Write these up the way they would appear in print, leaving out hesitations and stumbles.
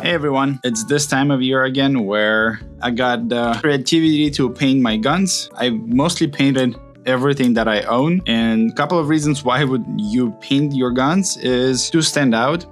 Hey everyone, it's this time of year again where I got the creativity to paint my guns. I mostly painted everything that I own, and a couple of reasons why would you paint your guns is to stand out,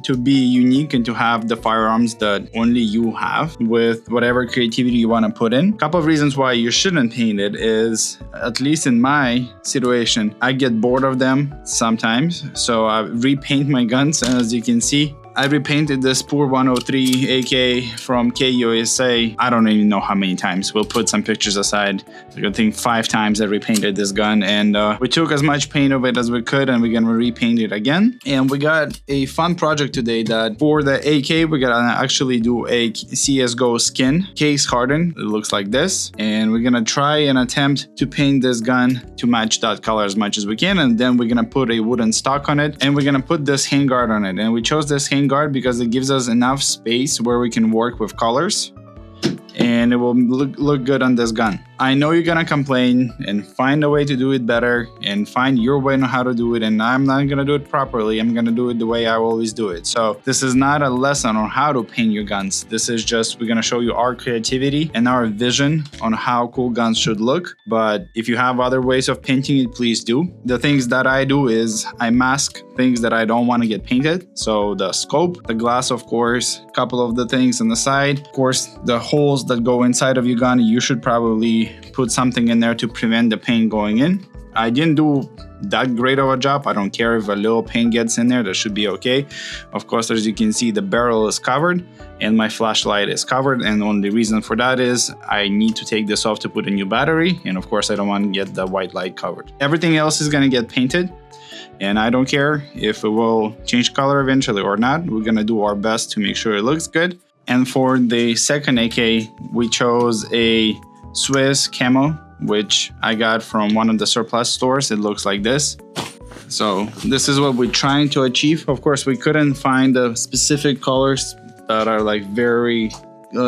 to be unique, and to have the firearms that only you have with whatever creativity you want to put in. A couple of reasons why you shouldn't paint it is, at least in my situation, I get bored of them sometimes, so I repaint my guns. And as you can see, I repainted this poor 103 AK from KUSA. I don't even know how many times. We'll put some pictures aside. I think 5 times I repainted this gun, and we took as much paint of it as we could, and we're gonna repaint it again. And we got a fun project today that for the AK, we're gonna actually do a CSGO skin case hardened. It looks like this, and we're gonna try and attempt to paint this gun to match that color as much as we can. And then we're gonna put a wooden stock on it, and we're gonna put this handguard on it. And we chose this handguard because it gives us enough space where we can work with colors, and it will look good on this gun. I know you're gonna complain and find a way to do it better and find your way on how to do it, and I'm not gonna do it properly. I'm gonna do it the way I always do it. So this is not a lesson on how to paint your guns. This is just, we're gonna show you our creativity and our vision on how cool guns should look. But if you have other ways of painting it, please do. The things that I do is I mask things that I don't want to get painted. So the scope, the glass, of course, a couple of the things on the side, of course, the holes that go inside of your gun, you should probably put something in there to prevent the paint going in. I didn't do that great of a job. I don't care if a little paint gets in there, that should be okay. Of course, as you can see, the barrel is covered and my flashlight is covered, and the only reason for that is I need to take this off to put a new battery, and of course I don't want to get the white light covered. Everything else is going to get painted, and I don't care if it will change color eventually or not. We're going to do our best to make sure it looks good. And for the second AK, we chose a Swiss camo, which I got from one of the surplus stores. It looks like this. So this is what we're trying to achieve. Of course, we couldn't find the specific colors that are like very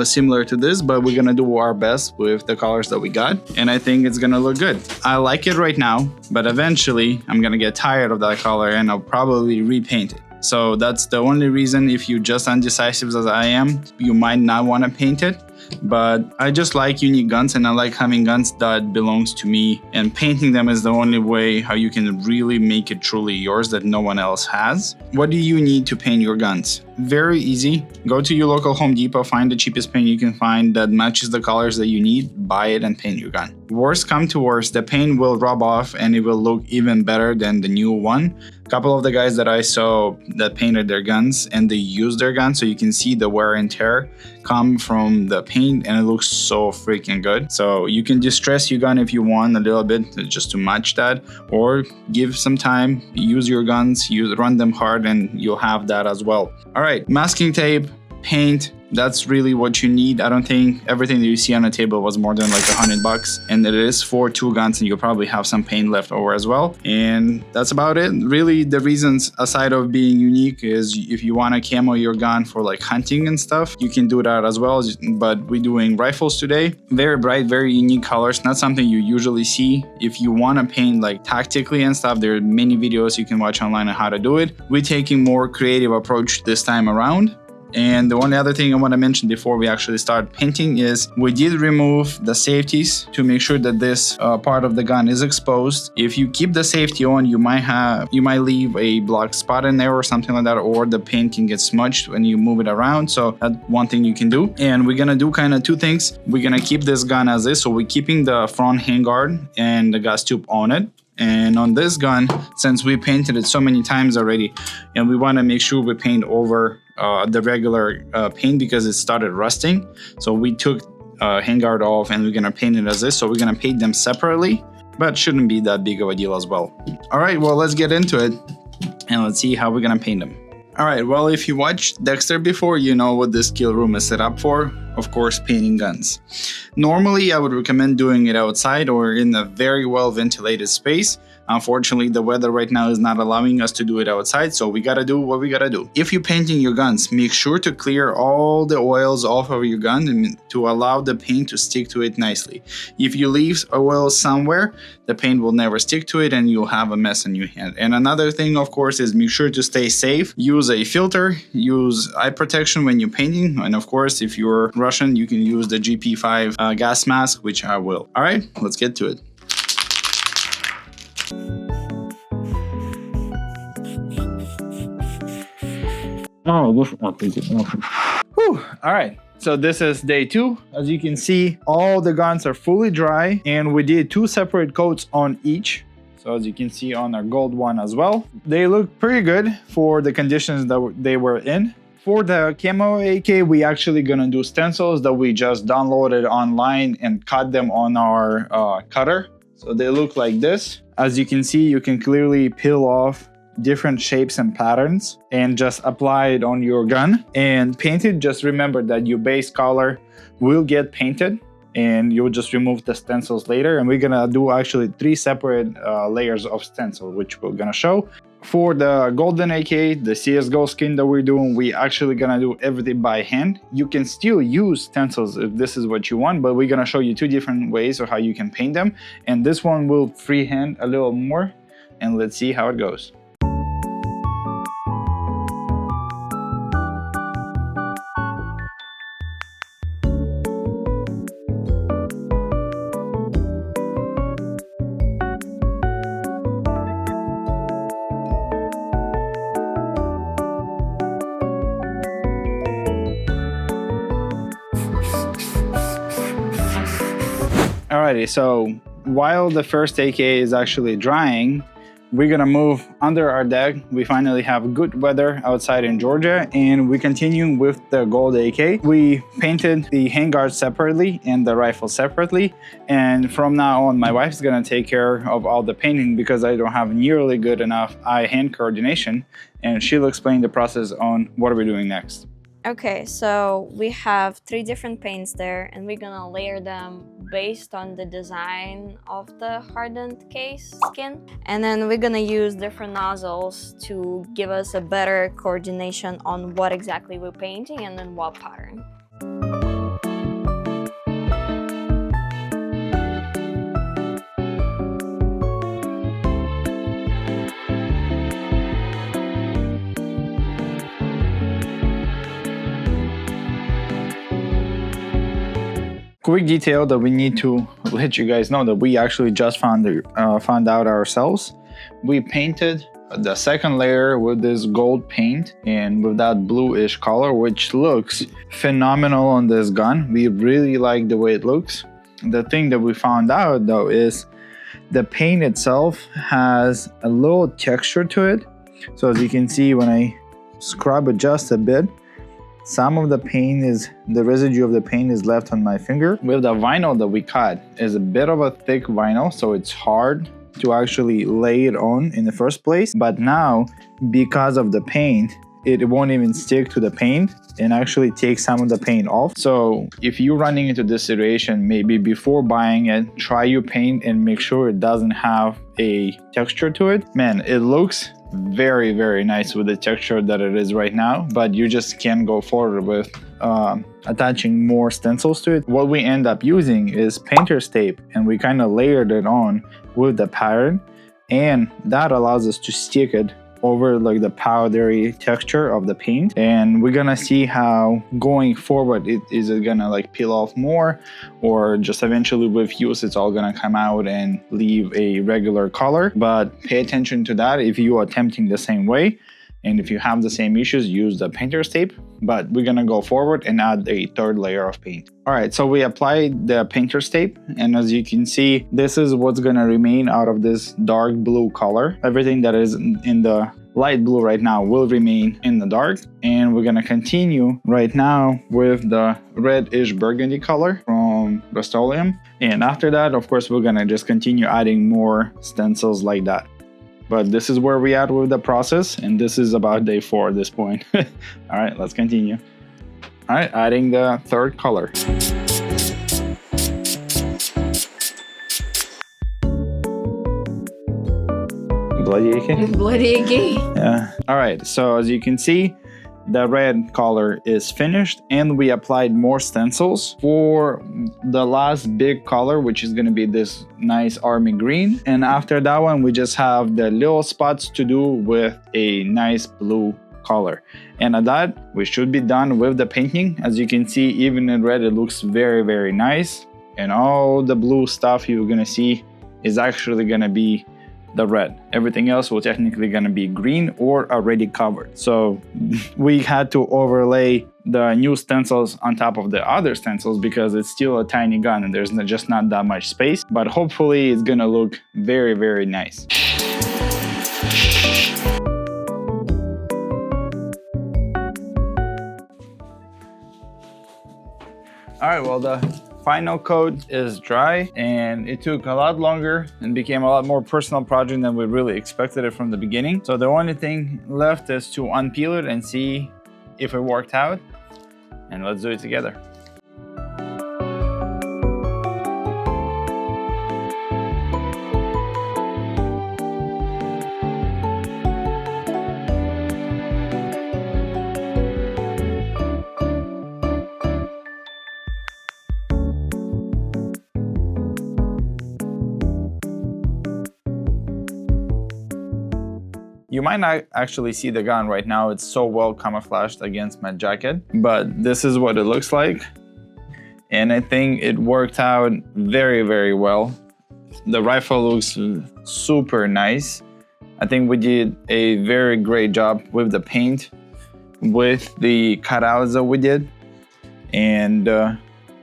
similar to this, but we're gonna do our best with the colors that we got, and I think it's gonna look good. I like it right now, but eventually I'm gonna get tired of that color and I'll probably repaint it. So that's the only reason. If you're just undecisive as I am, you might not want to paint it. But I just like unique guns, and I like having guns that belongs to me, and painting them is the only way how you can really make it truly yours that no one else has. What do you need to paint your guns? Very easy. Go to your local Home Depot, find the cheapest paint you can find that matches the colors that you need, buy it and paint your gun. Worst come to worst, the paint will rub off and it will look even better than the new one. A couple of the guys that I saw that painted their guns, and they used their guns, so you can see the wear and tear come from the paint, and it looks so freaking good. So you can distress your gun if you want a little bit just to match that, or give some time, use your guns, run them hard, and you'll have that as well. All right, masking tape, paint, that's really what you need. I don't think everything that you see on the table was more than like $100, and it is for 2 guns, and you'll probably have some paint left over as well. And that's about it. Really, the reasons aside of being unique is if you want to camo your gun for like hunting and stuff, you can do that as well. But we're doing rifles today. Very bright, very unique colors, not something you usually see. If you want to paint like tactically and stuff, there are many videos you can watch online on how to do it. We're taking more creative approach this time around. And the only other thing I want to mention before we actually start painting is we did remove the safeties to make sure that this part of the gun is exposed. If you keep the safety on, you might leave a black spot in there or something like that, or the paint can get smudged when you move it around. So that's one thing you can do. And we're gonna do kind of 2 things. We're gonna keep this gun as is, so we're keeping the front handguard and the gas tube on it. And on this gun, since we painted it so many times already, and we want to make sure we paint over the regular paint because it started rusting, so we took handguard off and we're gonna paint it as this. So we're gonna paint them separately, but shouldn't be that big of a deal as well. All right, well, let's get into it and let's see how we're gonna paint them. All right, well, if you watched Dexter before, you know what this skill room is set up for. Of course, painting guns. Normally, I would recommend doing it outside or in a very well ventilated space, Unfortunately, the weather right now is not allowing us to do it outside, so we gotta do what we gotta do. If you're painting your guns, make sure to clear all the oils off of your gun and to allow the paint to stick to it nicely. If you leave oil somewhere, the paint will never stick to it and you'll have a mess on your hand. And another thing, of course, is make sure to stay safe. Use a filter, use eye protection when you're painting, and of course, if you're Russian, you can use the GP5 gas mask, which I will. All right, let's get to it. Whew. All right, so this is day 2. As you can see, all the guns are fully dry and we did 2 separate coats on each. So as you can see on our gold one as well, they look pretty good for the conditions that they were in. For the camo AK, we actually gonna do stencils that we just downloaded online and cut them on our cutter. So they look like this. As you can see, you can clearly peel off different shapes and patterns and just apply it on your gun and paint it. Just remember that your base color will get painted and you'll just remove the stencils later. And we're gonna do actually 3 separate layers of stencil, which we're gonna show. For the golden AK, the CSGO skin that we're doing, we actually gonna do everything by hand. You can still use stencils if this is what you want, but we're gonna show you 2 different ways of how you can paint them. And this one will freehand a little more, and let's see how it goes. Alrighty, so while the first AK is actually drying, we're gonna move under our deck. We finally have good weather outside in Georgia, and we continue with the gold AK. We painted the handguard separately and the rifle separately, and from now on, my wife's gonna take care of all the painting because I don't have nearly good enough eye-hand coordination, and she'll explain the process on what are we doing next. Okay, so we have 3 different paints there, and we're gonna layer them based on the design of the hardened case skin. And then we're gonna use different nozzles to give us a better coordination on what exactly we're painting and then what pattern. Quick detail that we need to let you guys know that we actually just found out ourselves. We painted the second layer with this gold paint and with that bluish color, which looks phenomenal on this gun. We really like the way it looks. The thing that we found out though is the paint itself has a little texture to it. So as you can see, when I scrub it just a bit, some of the residue of the paint is left on my finger. With the vinyl that we cut is a bit of a thick vinyl, so it's hard to actually lay it on in the first place. But now, because of the paint, it won't even stick to the paint and actually take some of the paint off. So if you're running into this situation, maybe before buying it, try your paint and make sure it doesn't have a texture to it. Man, it looks very, very nice with the texture that it is right now, but you just can't go forward with attaching more stencils to it. What we end up using is painter's tape, and we kind of layered it on with the pattern, and that allows us to stick it over like the powdery texture of the paint. And we're gonna see how going forward is it gonna like peel off more, or just eventually with use it's all gonna come out and leave a regular color. But pay attention to that if you are attempting the same way, and if you have the same issues, use the painter's tape. But we're gonna go forward and add a 3rd layer of paint. All right, so we applied the painter's tape, and as you can see, this is what's gonna remain out of this dark blue color. Everything that is in the light blue right now will remain in the dark, and we're gonna continue right now with the reddish burgundy color from Rust-Oleum. And after that, of course, we're gonna just continue adding more stencils like that. But this is where we at with the process, and this is about day 4 at this point. All right, let's continue. All right, adding the 3rd color. Bloody AK? Bloody AK. Yeah. All right, so as you can see, the red color is finished and we applied more stencils for the last big color, which is going to be this nice army green. And after that one, we just have the little spots to do with a nice blue color. And at that, we should be done with the painting. As you can see, even in red, it looks very, very nice. And all the blue stuff you're going to see is actually going to be the red. Everything else will technically gonna be green or already covered. So we had to overlay the new stencils on top of the other stencils because it's still a tiny gun and there's just not that much space, but hopefully it's gonna look very, very nice. All right, well, the final coat is dry and it took a lot longer and became a lot more personal project than we really expected it from the beginning. So the only thing left is to unpeel it and see if it worked out, and let's do it together. You might not actually see the gun right now, it's so well camouflaged against my jacket, but this is what it looks like. And I think it worked out very, very well. The rifle looks super nice. I think we did a very great job with the paint, with the cutouts that we did. And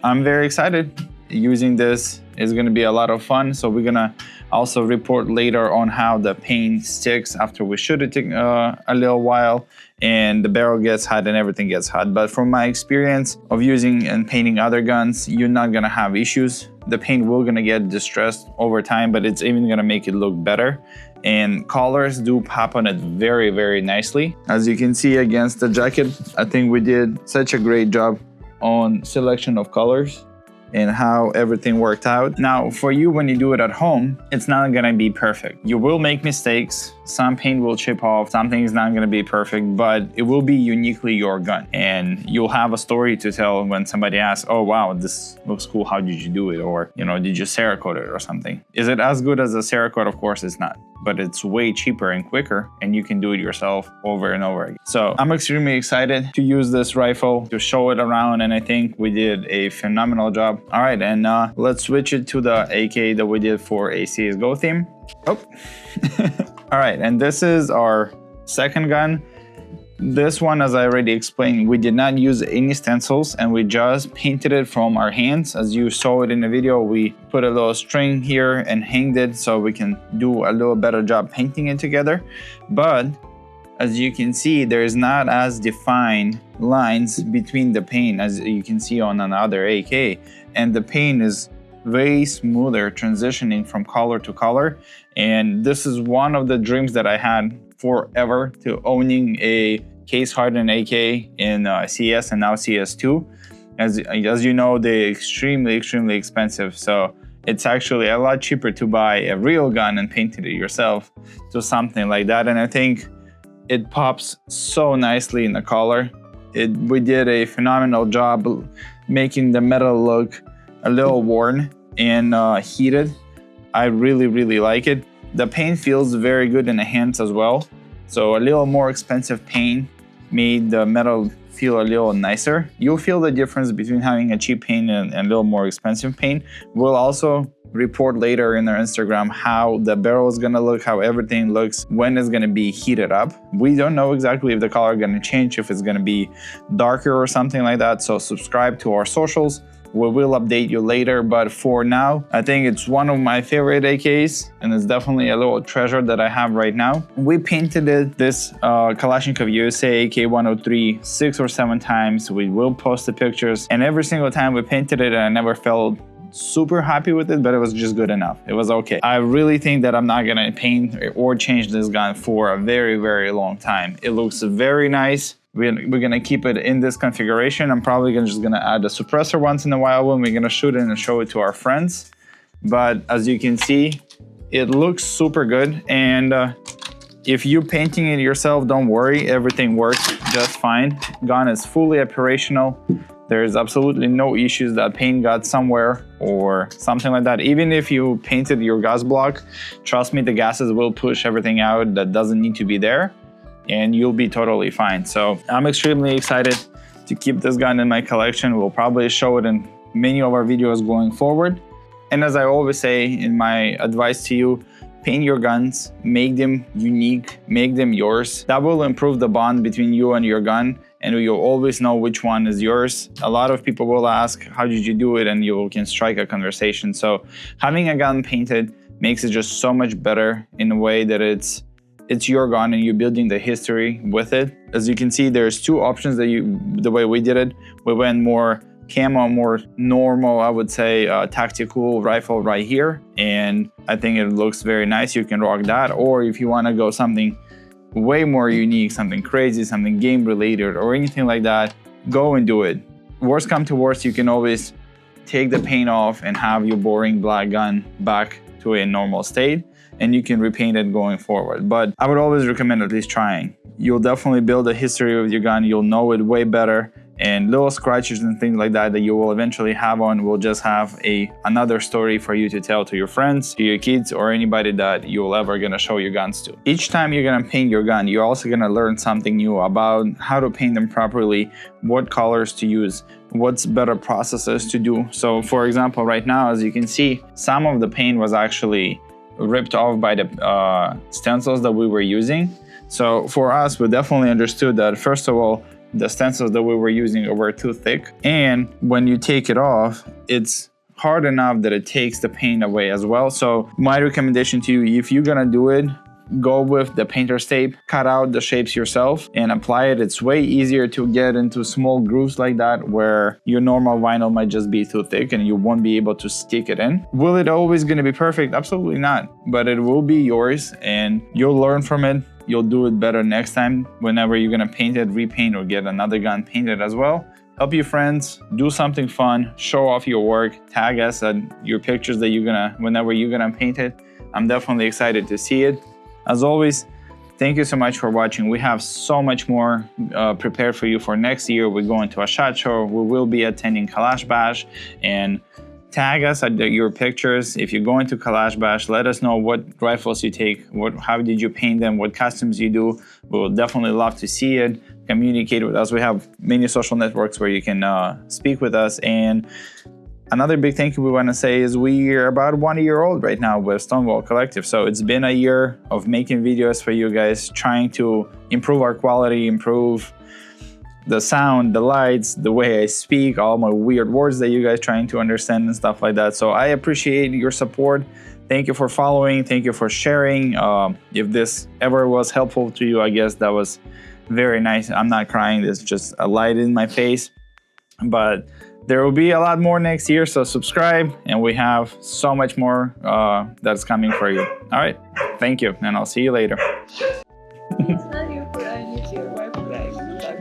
I'm very excited. Using this is gonna be a lot of fun. So we're gonna also report later on how the paint sticks after we shoot it a little while and the barrel gets hot and everything gets hot. But from my experience of using and painting other guns, you're not gonna have issues. The paint will gonna get distressed over time, but it's even gonna make it look better. And colors do pop on it very, very nicely. As you can see against the jacket, I think we did such a great job on selection of colors and how everything worked out. Now, for you, when you do it at home, it's not gonna be perfect. You will make mistakes. Some paint will chip off, something is not gonna be perfect, but it will be uniquely your gun. And you'll have a story to tell when somebody asks, oh wow, this looks cool, how did you do it? Or, you know, did you Cerakote it or something? Is it as good as a Cerakote? Of course it's not, but it's way cheaper and quicker and you can do it yourself over and over again. So I'm extremely excited to use this rifle, to show it around, and I think we did a phenomenal job. All right, and let's switch it to the AK that we did for a CSGO theme. Oh. All right, and this is our second gun. This one, as I already explained, we did not use any stencils and we just painted it from our hands. As you saw it in the video, we put a little string here and hanged it so we can do a little better job painting it together. But as you can see, there's not as defined lines between the paint as you can see on another AK. And the paint is way smoother transitioning from color to color. And this is one of the dreams that I had forever, to owning a case hardened AK in CS and now CS2. As you know, they're extremely expensive. So it's actually a lot cheaper to buy a real gun and paint it yourself to something like that. And I think it pops so nicely in the color. We did a phenomenal job making the metal look a little worn and heated. I really like it. The paint feels very good in the hands as well. So a little more expensive paint made the metal feel a little nicer. You'll feel the difference between having a cheap paint and a little more expensive paint. We'll also report later in our Instagram how the barrel is gonna look, how everything looks when it's gonna be heated up. We don't know exactly if the color is gonna change, if it's gonna be darker or something like that. So subscribe to our socials. We will update you later, but for now, I think it's one of my favorite AKs, and it's definitely a little treasure that I have right now. We painted this Kalashnikov USA AK-103 6 or 7 times. We will post the pictures, and every single time we painted it, I never felt super happy with it, but it was just good enough. It was okay. I really think that I'm not gonna paint or change this gun for a very long time. It looks very nice. We're gonna keep it in this configuration. I'm probably just gonna add a suppressor once in a while when we're gonna shoot it and show it to our friends. But as you can see, it looks super good. And If you're painting it yourself, don't worry, everything works just fine. Gun is fully operational. There's absolutely no issues that paint got somewhere or something like that. Even if you painted your gas block, trust me, the gases will push everything out that doesn't need to be there, and you'll be totally fine. So I'm extremely excited to keep this gun in my collection. We'll probably show it in many of our videos going forward. And as I always say in my advice to you, paint your guns, make them unique, make them yours. That will improve the bond between you and your gun, and you'll always know which one is yours. A lot of people will ask, how did you do it? And you can strike a conversation. So having a gun painted makes it just so much better in a way that it's your gun and you're building the history with it. As you can see, there's two options the way we did it. We went more camo, more normal, I would say, tactical rifle right here. And I think it looks very nice. You can rock that. Or if you want to go something way more unique, something crazy, something game related or anything like that, go and do it. Worst come to worst, you can always take the paint off and have your boring black gun back to a normal state, and you can repaint it going forward. But I would always recommend at least trying. You'll definitely build a history with your gun. You'll know it way better, and little scratches and things like that you will eventually have on will just have another story for you to tell to your friends, to your kids, or anybody that you'll ever gonna show your guns to. Each time you're gonna paint your gun, you're also gonna learn something new about how to paint them properly, what colors to use, what's better processes to do. So for example, right now, as you can see, some of the paint was actually ripped off by the stencils that we were using. So for us, we definitely understood that, first of all, the stencils that we were using were too thick, and when you take it off, it's hard enough that it takes the paint away as well. So my recommendation to you, if you're gonna do it, go with the painter's tape, cut out the shapes yourself and apply it. It's way easier to get into small grooves like that where your normal vinyl might just be too thick and you won't be able to stick it in. Will it always gonna be perfect? Absolutely not, but it will be yours and you'll learn from it. You'll do it better next time whenever you're gonna paint it, repaint, or get another gun painted as well. Help your friends, do something fun, show off your work, tag us at your pictures that whenever you're gonna paint it. I'm definitely excited to see it. As always, thank you so much for watching. We have so much more prepared for you for next year. We're going to a SHOT Show. We will be attending Kalash Bash, and tag us at your pictures. If you're going to Kalash Bash, let us know what rifles you take, how did you paint them, what customs you do. We'll definitely love to see it. Communicate with us. We have many social networks where you can speak with us. And another big thank you we want to say is we are about 1 year old right now with Stonewall Collective. So it's been a year of making videos for you guys, trying to improve our quality, improve the sound, the lights, the way I speak, all my weird words that you guys trying to understand and stuff like that. So I appreciate your support. Thank you for following. Thank you for sharing. If this ever was helpful to you, I guess that was very nice. I'm not crying. There's just a light in my face. But there will be a lot more next year. So subscribe, and we have so much more that's coming for you. All right. Thank you. And I'll see you later. Знаю, правильно, первая, правильно, так.